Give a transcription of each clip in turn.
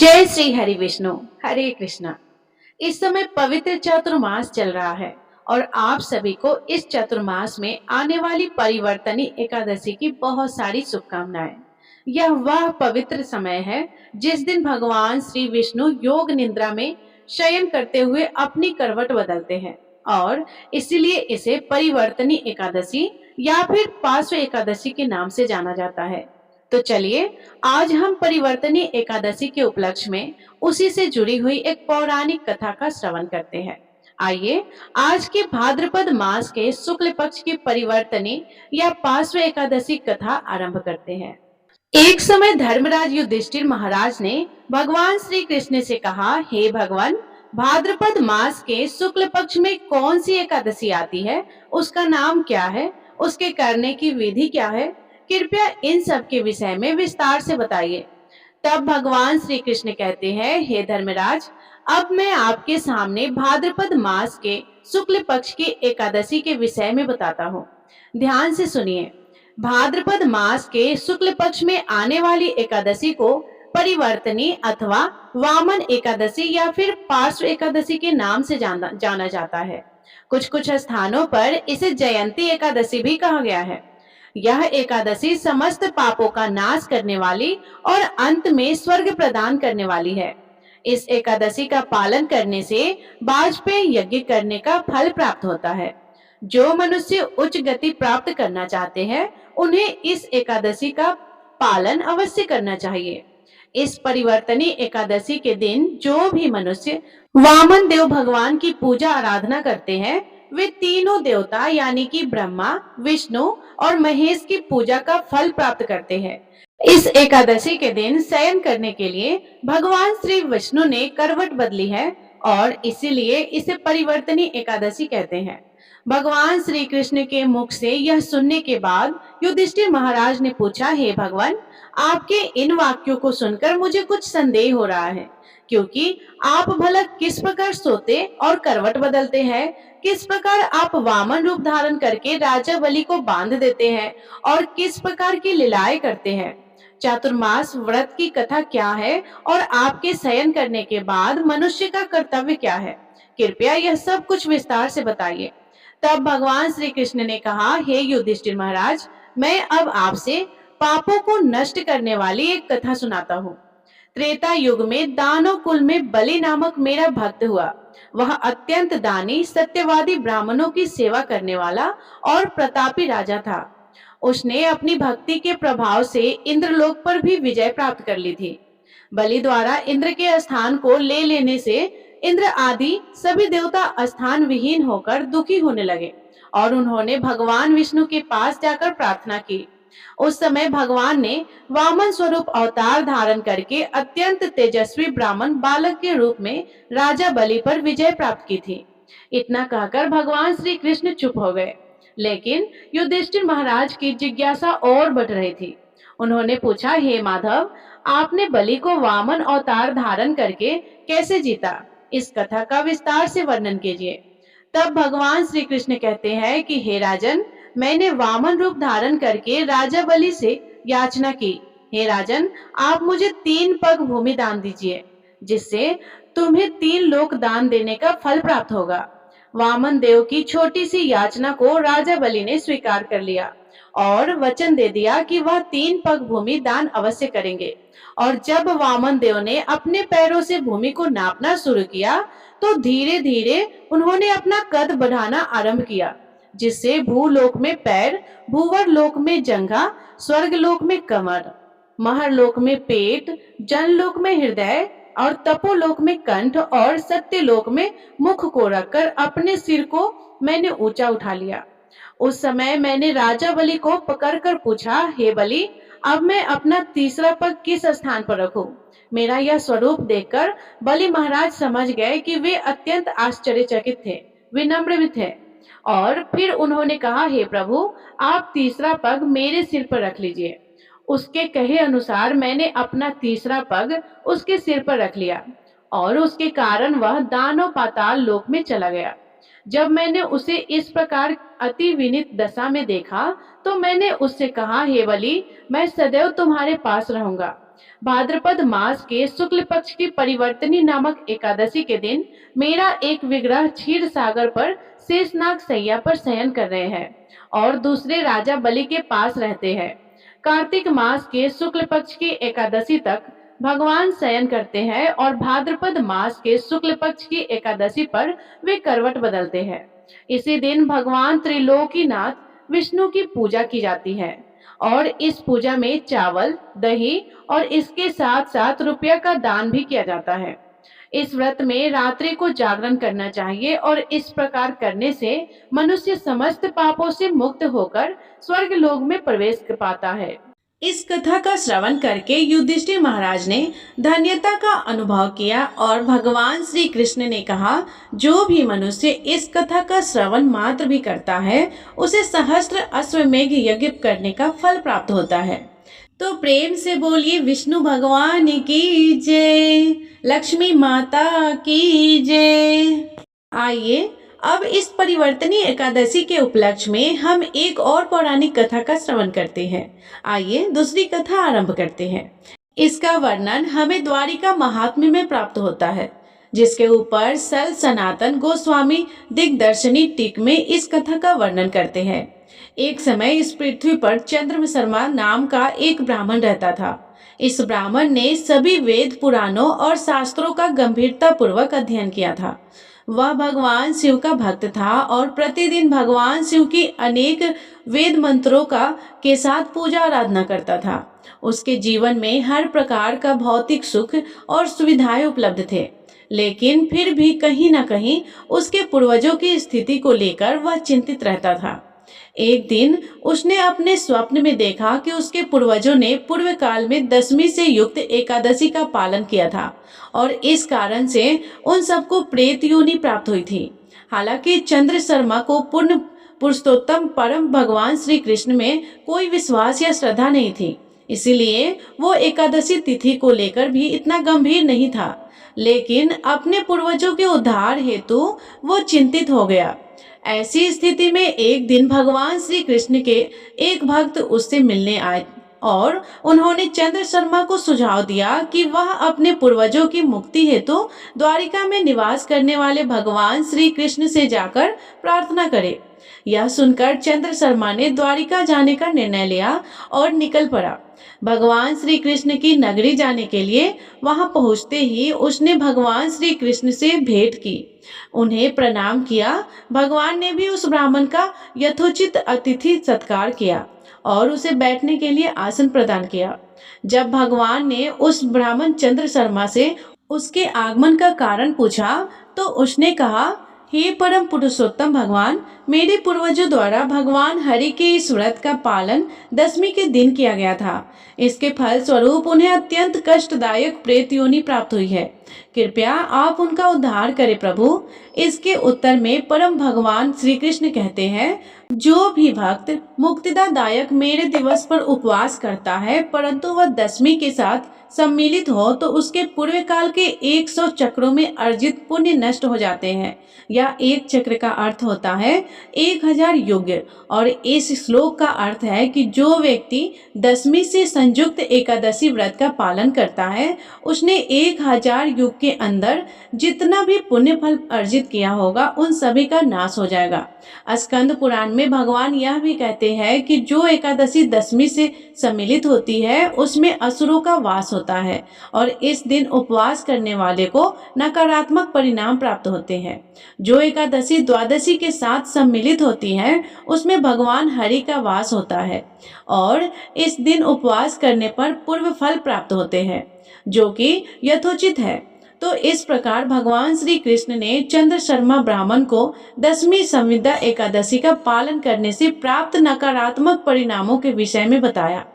जय श्री हरि विष्णु। हरे कृष्णा। इस समय पवित्र चातुर्मास चल रहा है और आप सभी को इस चातुर्मास में आने वाली परिवर्तनी एकादशी की बहुत सारी शुभकामनाएं। यह वह पवित्र समय है जिस दिन भगवान श्री विष्णु योग निद्रा में शयन करते हुए अपनी करवट बदलते हैं और इसलिए इसे परिवर्तनी एकादशी या फिर पार्श्व एकादशी के नाम से जाना जाता है। तो चलिए आज हम परिवर्तनी एकादशी के उपलक्ष्य में उसी से जुड़ी हुई एक पौराणिक कथा का श्रवण करते हैं। आइए आज के भाद्रपद मास के शुक्ल पक्ष की परिवर्तनी या पार्श्व एकादशी कथा आरंभ करते हैं। एक समय धर्मराज युधिष्ठिर महाराज ने भगवान श्री कृष्ण से कहा, हे भगवान, भाद्रपद मास के शुक्ल पक्ष में कौन सी एकादशी आती है, उसका नाम क्या है, उसके करने की विधि क्या है, कृपया इन सब के विषय में विस्तार से बताइए। तब भगवान श्री कृष्ण कहते हैं, हे धर्मराज, अब मैं आपके सामने भाद्रपद मास के शुक्ल पक्ष की एकादशी के विषय में बताता हूँ। ध्यान से सुनिए। भाद्रपद मास के शुक्ल पक्ष में आने वाली एकादशी को परिवर्तनी अथवा वामन एकादशी या फिर पार्श्व एकादशी के नाम से जाना जाता है। कुछ कुछ स्थानों पर इसे जयंती एकादशी भी कहा गया है। यह एकादशी समस्त पापों का नाश करने वाली और अंत में स्वर्ग प्रदान करने वाली है। इस एकादशी का पालन करने से वाजपेय यज्ञ करने का फल प्राप्त होता है। जो मनुष्य उच्च गति प्राप्त करना चाहते हैं उन्हें इस एकादशी का पालन अवश्य करना चाहिए। इस परिवर्तनी एकादशी के दिन जो भी मनुष्य वामन देव भगवान की पूजा आराधना करते हैं वे तीनों देवता यानी कि ब्रह्मा, विष्णु और महेश की पूजा का फल प्राप्त करते हैं। इस एकादशी के दिन शयन करने के लिए भगवान श्री विष्णु ने करवट बदली है और इसीलिए इसे परिवर्तनी एकादशी कहते हैं। भगवान श्री कृष्ण के मुख से यह सुनने के बाद युधिष्ठिर महाराज ने पूछा, हे भगवान, आपके इन वाक्यों को सुनकर मुझे कुछ संदेह हो रहा है, क्योंकि आप भला किस प्रकार सोते और करवट बदलते हैं, किस प्रकार आप वामन रूप धारण करके राजा बलि को बांध देते हैं और किस प्रकार की लीलाएं करते हैं। चातुर्मास व्रत की कथा क्या है और आपके शयन करने के बाद मनुष्य का कर्तव्य क्या है, कृपया यह सब कुछ विस्तार से बताइए। तब भगवान श्री कृष्ण ने कहा, हे युधिष्ठिर महाराज, मैं अब आपसे पापों को नष्ट करने वाली एक कथा सुनाता हूँ। त्रेता युग में दानव कुल में बलि नामक मेरा भक्त हुआ। वह अत्यंत दानी, सत्यवादी, ब्राह्मणों की सेवा करने वाला और प्रतापी राजा था। उसने अपनी भक्ति के प्रभाव से इंद्रलोक पर भी विजय प्राप्त कर ली थी। बलि द्वारा इंद्र के स्थान को ले लेने से इंद्र आदि सभी देवता स्थान विहीन होकर दुखी होने लगे और उन्होंने भगवान विष्णु के पास जाकर प्रार्थना की। उस समय भगवान ने वामन स्वरूप अवतार धारण करके अत्यंत तेजस्वी ब्राह्मण बालक के रूप में राजा बलि पर विजय प्राप्त की थी। इतना कहकर भगवान श्री कृष्ण चुप हो गए, लेकिन युधिष्ठिर महाराज की जिज्ञासा और बढ़ रही थी। उन्होंने पूछा, हे माधव, आपने बलि को वामन अवतार धारण करके कैसे जीता, इस कथा का विस्तार से वर्णन कीजिए। तब भगवान श्री कृष्ण कहते हैं कि हे राजन, मैंने वामन रूप धारण करके राजा बलि से याचना की, हे राजन, आप मुझे 3 पग भूमि दान दीजिए, जिससे तुम्हें 3 लोक दान देने का फल प्राप्त होगा। वामन देव की छोटी सी याचना को राजा बलि ने स्वीकार कर लिया और वचन दे दिया कि वह 3 पग भूमि दान अवश्य करेंगे। और जब वामन देव ने अपने पैरों से भूमि को नापना शुरू किया तो धीरे धीरे उन्होंने अपना कद बढ़ाना आरंभ किया, जिससे भूलोक में पैर, भूवर लोक में जंघा, स्वर्ग लोक में कमर, महर लोक में पेट, जनलोक में हृदय और तपोलोक में कंठ और सत्यलोक में मुख को रखकर अपने सिर को मैंने ऊंचा उठा लिया। उस समय मैंने राजा बलि को पकड़कर पूछा, हे बलि, अब मैं अपना तीसरा पग किस स्थान पर रखूं? मेरा यह स्वरूप देखकर बलि महाराज समझ गए कि वे अत्यंत आश्चर्यचकित थे, विनम्र भी थे। और फिर उन्होंने कहा, हे प्रभु, आप तीसरा पग मेरे सिर पर रख लीजिए। उसके कहे अनुसार मैंने अपना तीसरा पग उसके सिर पर रख लिया और उसके कारण वह दानव पाताल लोक में चला गया। जब मैंने उसे इस प्रकार अति विनीत दशा में देखा तो मैंने उससे कहा, हे बलि, मैं सदैव तुम्हारे पास रहूंगा। भाद्रपद मास के शुक्ल पक्ष की परिवर्तनी नामक एकादशी के दिन मेरा एक विग्रह क्षीर सागर पर शेषनाग सैया पर शयन कर रहे हैं और दूसरे राजा बलि के पास रहते हैं। कार्तिक मास के शुक्ल पक्ष की एकादशी तक भगवान शयन करते हैं और भाद्रपद मास के शुक्ल पक्ष की एकादशी पर वे करवट बदलते हैं। इसी दिन भगवान त्रिलोकीनाथ विष्णु की पूजा की जाती है और इस पूजा में चावल, दही और इसके साथ साथ रुपया का दान भी किया जाता है। इस व्रत में रात्रि को जागरण करना चाहिए और इस प्रकार करने से मनुष्य समस्त पापों से मुक्त होकर स्वर्ग लोक में प्रवेश पाता है। इस कथा का श्रवण करके युधिष्ठिर महाराज ने धन्यता का अनुभव किया और भगवान श्री कृष्ण ने कहा, जो भी मनुष्य इस कथा का श्रवण मात्र भी करता है उसे सहस्त्र अश्वमेघ यज्ञ करने का फल प्राप्त होता है। तो प्रेम से बोलिए विष्णु भगवान की जय, लक्ष्मी माता की जय। आइए अब इस परिवर्तनी एकादशी के उपलक्ष्य में हम एक और पौराणिक कथा का श्रवण करते हैं। आइए दूसरी कथा आरंभ करते हैं। इसका वर्णन हमें द्वारिका महात्म्य में प्राप्त होता है, जिसके ऊपर सल सनातन गोस्वामी दिग्दर्शनी टीक में इस कथा का वर्णन करते हैं। एक समय इस पृथ्वी पर चंद्र शर्मा नाम का एक ब्राह्मण रहता था। इस ब्राह्मण ने सभी वेद पुराणों और शास्त्रों का गंभीरता पूर्वक अध्ययन किया था। वह भगवान शिव का भक्त था और प्रतिदिन भगवान शिव की अनेक वेद मंत्रों के साथ पूजा आराधना करता था। उसके जीवन में हर प्रकार का भौतिक सुख और सुविधाएं उपलब्ध थे, लेकिन फिर भी कहीं न कहीं उसके पूर्वजों की स्थिति को लेकर वह चिंतित रहता था। एक दिन उसने अपने स्वप्न में देखा कि उसके पूर्वजों ने पूर्व काल में दशमी से युक्त एकादशी का पालन किया था और इस कारण से उन सबको प्रेत योनि प्राप्त हुई थी। हालांकि चंद्र शर्मा को पूर्ण पुरुषोत्तम परम भगवान श्री कृष्ण में कोई विश्वास या श्रद्धा नहीं थी, इसीलिए वो एकादशी तिथि को लेकर भी इतना गंभीर नहीं था। लेकिन अपने पूर्वजों के उद्धार हेतु वो चिंतित हो गया। ऐसी स्थिति में एक दिन भगवान श्री कृष्ण के एक भक्त उससे मिलने आए और उन्होंने चंद्र शर्मा को सुझाव दिया कि वह अपने पूर्वजों की मुक्ति हेतु द्वारिका में निवास करने वाले भगवान श्री कृष्ण से जाकर प्रार्थना करे। यह सुनकर चंद्र शर्मा ने द्वारिका जाने का निर्णय लिया और निकल पड़ा। भगवान श्री कृष्ण की नगरी जाने के लिए वहां पहुंचते ही उसने भगवान श्री कृष्ण से भेंट की, उन्हें प्रणाम किया। भगवान ने भी उस ब्राह्मण का यथोचित अतिथि सत्कार किया और उसे बैठने के लिए आसन प्रदान किया। जब भगवान ने उस ब्राह्मण चंद्र शर्मा से उसके आगमन का कारण पूछा तो उसने कहा, हे परम पुरुषोत्तम भगवान, मेरे पूर्वजों द्वारा भगवान हरि के इस व्रत का पालन दशमी के दिन किया गया था। इसके फल स्वरूप उन्हें अत्यंत कष्टदायक प्रेत योनि प्राप्त हुई है। कृपया आप उनका उद्धार करें प्रभु। इसके उत्तर में परम भगवान श्री कृष्ण कहते हैं, जो भी भक्त मुक्तिदायक मेरे दिवस पर उपवास करता है परंतु वह दशमी के साथ सम्मिलित हो तो उसके पूर्व काल के 100 चक्रों में अर्जित पुण्य नष्ट हो जाते हैं। या एक चक्र का अर्थ होता है 1000 युग और इस श्लोक का अर्थ है कि जो व्यक्ति दशमी से संयुक्त एकादशी व्रत का पालन करता है उसने 1000 युग के अंदर जितना भी पुण्य फल अर्जित किया होगा उन सभी का नाश हो जाएगा। स्कंद पुराण में भगवान यह भी कहते हैं कि जो एकादशी दशमी से सम्मिलित होती है उसमें असुरों का वास होता है और इस दिन उपवास करने वाले को नकारात्मक परिणाम प्राप्त होते हैं। जो एकादशी द्वादशी के साथ सम्मिलित होती है उसमें भगवान हरि का वास होता है और इस दिन उपवास करने पर पूर्व फल प्राप्त होते हैं, जो कि यथोचित है। तो इस प्रकार भगवान श्री कृष्ण ने चंद्र शर्मा ब्राह्मण को दशमी संविदा एकादशी का पालन करने से प्राप्त नकारात्मक परिणामों के विषय में बताया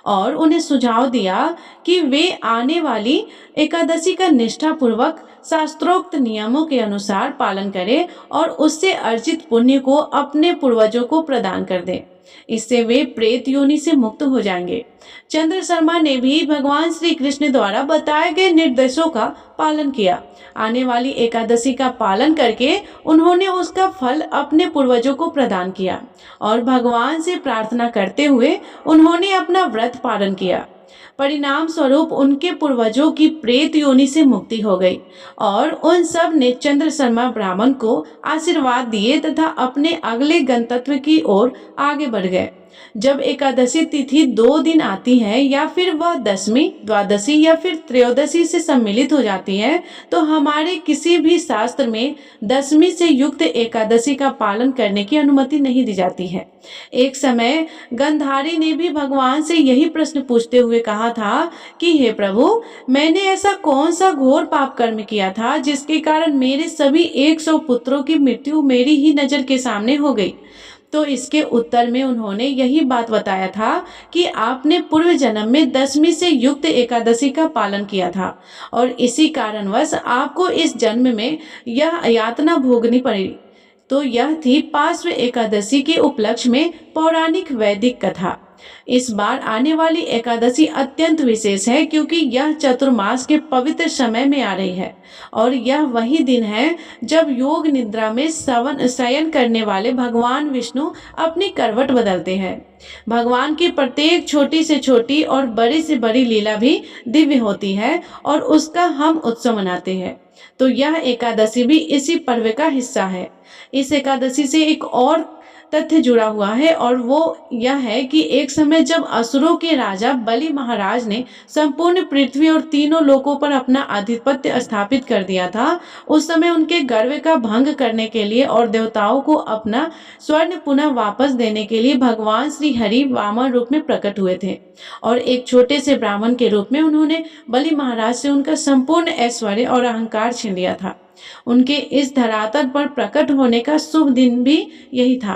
और उन्हें सुझाव दिया कि वे आने वाली एकादशी का निष्ठा पूर्वक शास्त्रोक्त नियमों के अनुसार पालन करें और उससे अर्जित पुण्य को अपने पूर्वजों को प्रदान कर दें। इससे वे प्रेत योनि से मुक्त हो जाएंगे। चंद्र शर्मा ने भी भगवान श्री कृष्ण द्वारा बताए गए निर्देशों का पालन किया। आने वाली एकादशी का पालन करके उन्होंने उसका फल अपने पूर्वजों को प्रदान किया और भगवान से प्रार्थना करते हुए उन्होंने अपना व्रत पालन किया। परिणाम स्वरूप उनके पूर्वजों की प्रेत योनि से मुक्ति हो गई और उन सब ने चंद्रशर्मा ब्राह्मण को आशीर्वाद दिए तथा अपने अगले गंतव्य की ओर आगे बढ़ गए। जब एकादशी तिथि 2 दिन आती है या फिर वह दशमी, द्वादशी या फिर त्रयोदशी से सम्मिलित हो जाती है, तो हमारे किसी भी शास्त्र में दशमी से युक्त एकादशी का पालन करने की अनुमति नहीं दी जाती है। एक समय गंधारी ने भी भगवान से यही प्रश्न पूछते हुए कहा था कि हे प्रभु, मैंने ऐसा कौन सा घोर पाप कर्म किया था जिसके कारण मेरे सभी 100 पुत्रों की मृत्यु मेरी ही नजर के सामने हो गई। तो इसके उत्तर में उन्होंने यही बात बताया था कि आपने पूर्व जन्म में दशमी से युक्त एकादशी का पालन किया था और इसी कारणवश आपको इस जन्म में यह यातना भोगनी पड़ी। तो यह थी पार्श्व एकादशी के उपलक्ष्य में पौराणिक वैदिक कथा। इस बार आने वाली एकादशी अत्यंत विशेष है क्योंकि यह चतुर्मास के पवित्र समय में आ रही है और यह वही दिन है जब योग निद्रा में शयन करने वाले भगवान विष्णु अपनी करवट बदलते हैं। भगवान की प्रत्येक छोटी से छोटी और बड़ी से बड़ी लीला भी दिव्य होती है और उसका हम उत्सव मनाते हैं। तो यह एकादशी भी इसी पर्व का हिस्सा है। इस एकादशी से एक और तथ्य जुड़ा हुआ है और वो यह है कि एक समय जब असुरों के राजा बलि महाराज ने संपूर्ण पृथ्वी और तीनों लोकों पर अपना आधिपत्य स्थापित कर दिया था, उस समय उनके गर्व का भंग करने के लिए और देवताओं को अपना स्वर्ण पुनः वापस देने के लिए भगवान श्री हरि वामन रूप में प्रकट हुए थे और एक छोटे से ब्राह्मण के रूप में उन्होंने बलि महाराज से उनका संपूर्ण ऐश्वर्य और अहंकार छीन लिया था। उनके इस धरातल पर प्रकट होने का शुभ दिन भी यही था,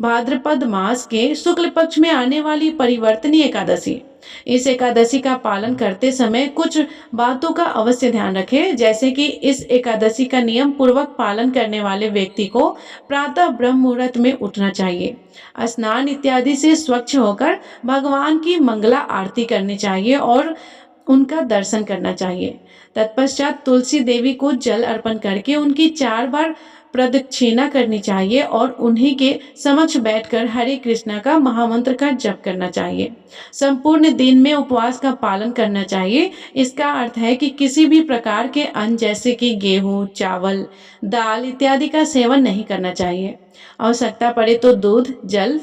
भाद्रपद मास के शुक्ल पक्ष में आने वाली परिवर्तनी एकादशी। इस एकादशी का पालन करते समय कुछ बातों का अवश्य ध्यान रखें, जैसे कि इस एकादशी का नियम पूर्वक पालन करने वाले व्यक्ति को प्रातः ब्रह्म मुहूर्त में उठना चाहिए, स्नान इत्यादि से स्वच्छ होकर भगवान की मंगला आरती करनी चाहिए और उनका दर्शन करना चाहिए। तत्पश्चात तुलसी देवी को जल अर्पण करके उनकी 4 बार प्रदक्षिणा करनी चाहिए और उन्हीं के समक्ष बैठकर हरे कृष्णा का महामंत्र का जप करना चाहिए। संपूर्ण दिन में उपवास का पालन करना चाहिए। इसका अर्थ है कि किसी भी प्रकार के अन्न जैसे कि गेहूं, चावल, दाल इत्यादि का सेवन नहीं करना चाहिए। आवश्यकता पड़े तो दूध, जल,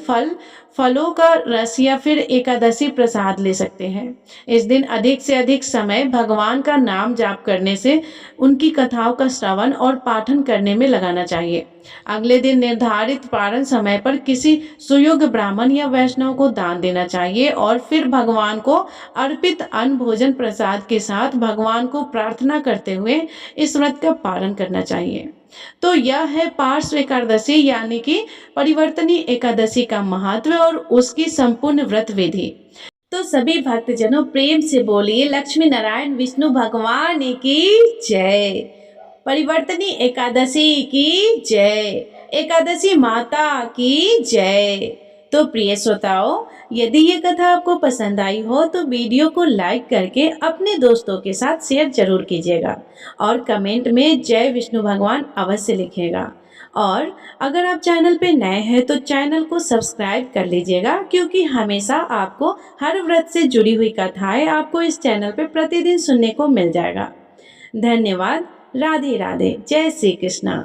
फलों का रस या फिर एकादशी प्रसाद ले सकते हैं। इस दिन अधिक से अधिक समय भगवान का नाम जाप करने से उनकी कथाओं का श्रवण और पाठन करने में लगाना चाहिए। अगले दिन निर्धारित पारण समय पर किसी सुयोग्य ब्राह्मण या वैष्णव को दान देना चाहिए और फिर भगवान को अर्पित अन्न भोजन प्रसाद के साथ भगवान को प्रार्थना करते हुए इस व्रत का पालन करना चाहिए। तो यह है पार्श्व एकादशी यानी कि परिवर्तनी एकादशी का महत्व और उसकी संपूर्ण व्रत विधि। तो सभी भक्तजनों प्रेम से बोलिए लक्ष्मी नारायण विष्णु भगवान की जय। परिवर्तनी एकादशी की जय। एकादशी माता की जय। तो प्रिय श्रोताओं, यदि ये कथा आपको पसंद आई हो तो वीडियो को लाइक करके अपने दोस्तों के साथ शेयर जरूर कीजिएगा और कमेंट में जय विष्णु भगवान अवश्य लिखिएगा। और अगर आप चैनल पे नए हैं तो चैनल को सब्सक्राइब कर लीजिएगा, क्योंकि हमेशा आपको हर व्रत से जुड़ी हुई कथाएं आपको इस चैनल पे प्रतिदिन सुनने को मिल जाएगा। धन्यवाद। राधे राधे। जय श्री कृष्णा।